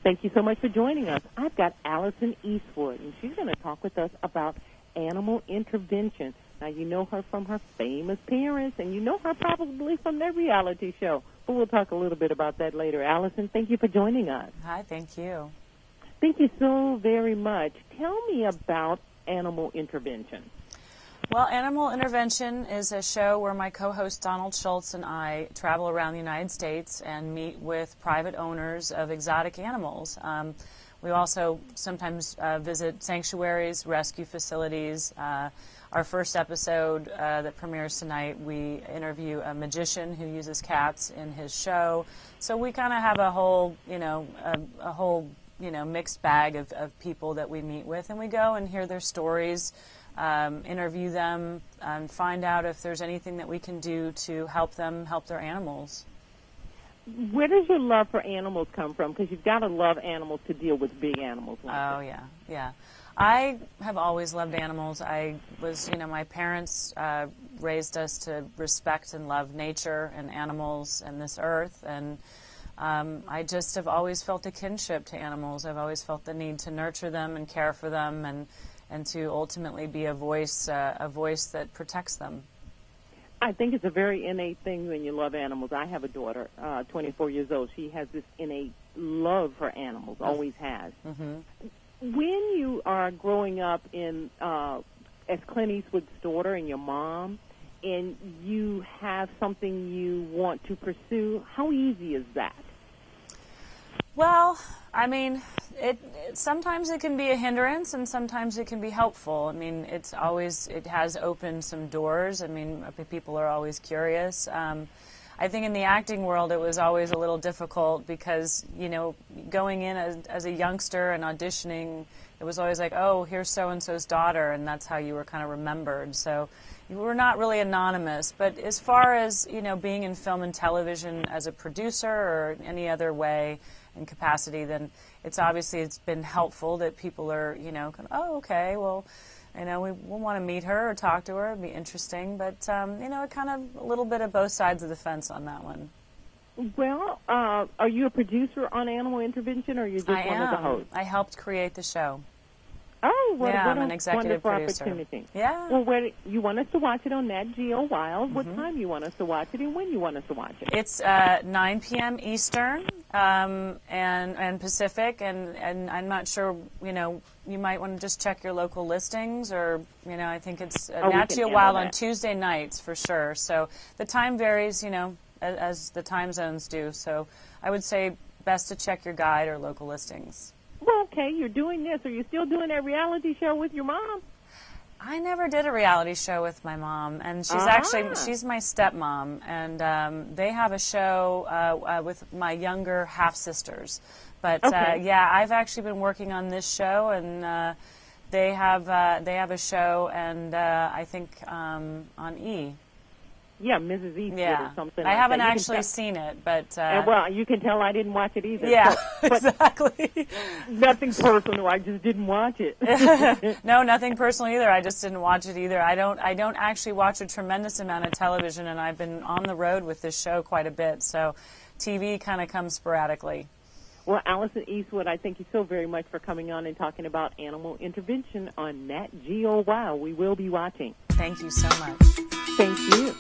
Thank you so much for joining us. I've got Alison Eastwood, and she's going to talk with us about animal intervention. Now, you know her from her famous parents, and you know her probably from their reality show. But we'll talk a little bit about that later. Alison, thank you for joining us. Hi, thank you. Thank you so very much. Tell me about animal intervention. Well, Animal Intervention is a show where my co-host Donald Schultz and I travel around the United States and meet with private owners of exotic animals. We also sometimes visit sanctuaries, rescue facilities. Our first episode that premieres tonight, we interview a magician who uses cats in his show. So we kind of have a whole, mixed bag of people that we meet with, and we go and hear their stories, interview them, and find out if there's anything that we can do to help them help their animals. Where does your love for animals come from? Because you've got to love animals to deal with big animals like this. Yeah. I have always loved animals. I was, my parents raised us to respect and love nature and animals and this earth, and I just have always felt a kinship to animals. I've always felt the need to nurture them and care for them, and to ultimately be a voice that protects them. I think it's a very innate thing when you love animals. I have a daughter, 24 years old. She has this innate love for animals, always has. Mm-hmm. When you are growing up in as Clint Eastwood's daughter and your mom, and you have something you want to pursue, how easy is that? Well, I mean, sometimes it can be a hindrance, and sometimes it can be helpful. I mean, it has opened some doors. I mean, people are always curious. I think in the acting world it was always a little difficult because, going in as a youngster and auditioning, it was always like, oh, here's so-and-so's daughter, and that's how you were kind of remembered. So you were not really anonymous. But as far as, being in film and television as a producer or any other way and capacity, then it's been helpful that people are, oh, okay, well, we'll want to meet her or talk to her. It'd be interesting. But, it kind of a little bit of both sides of the fence on that one. Well, are you a producer on Animal Intervention, or are you just one of the hosts? I helped create the show. Oh, what I'm a an executive wonderful producer. opportunity. Yeah. Well, you want us to watch it on Nat Geo Wild. What Mm-hmm. time you want us to watch it, and when you want us to watch it? It's 9 p.m. Eastern and Pacific, and I'm not sure, you might want to just check your local listings, or, I think it's Nat Geo Wild on Tuesday nights for sure. So the time varies, as the time zones do. So I would say best to check your guide or local listings. Well, okay, you're doing this. Are you still doing that reality show with your mom? I never did a reality show with my mom, and she's my stepmom, and they have a show with my younger half-sisters. But, okay. I've actually been working on this show, and they have a show, and I think on E! Yeah, Mrs. Eastwood or something. I haven't actually seen it, but... well, you can tell I didn't watch it either. Yeah, so, exactly. Nothing personal. I just didn't watch it. No, nothing personal either. I just didn't watch it either. I don't actually watch a tremendous amount of television, and I've been on the road with this show quite a bit, so TV kind of comes sporadically. Well, Alison Eastwood, I thank you so very much for coming on and talking about animal intervention on Nat Geo Wild. We will be watching. Thank you so much. Thank you.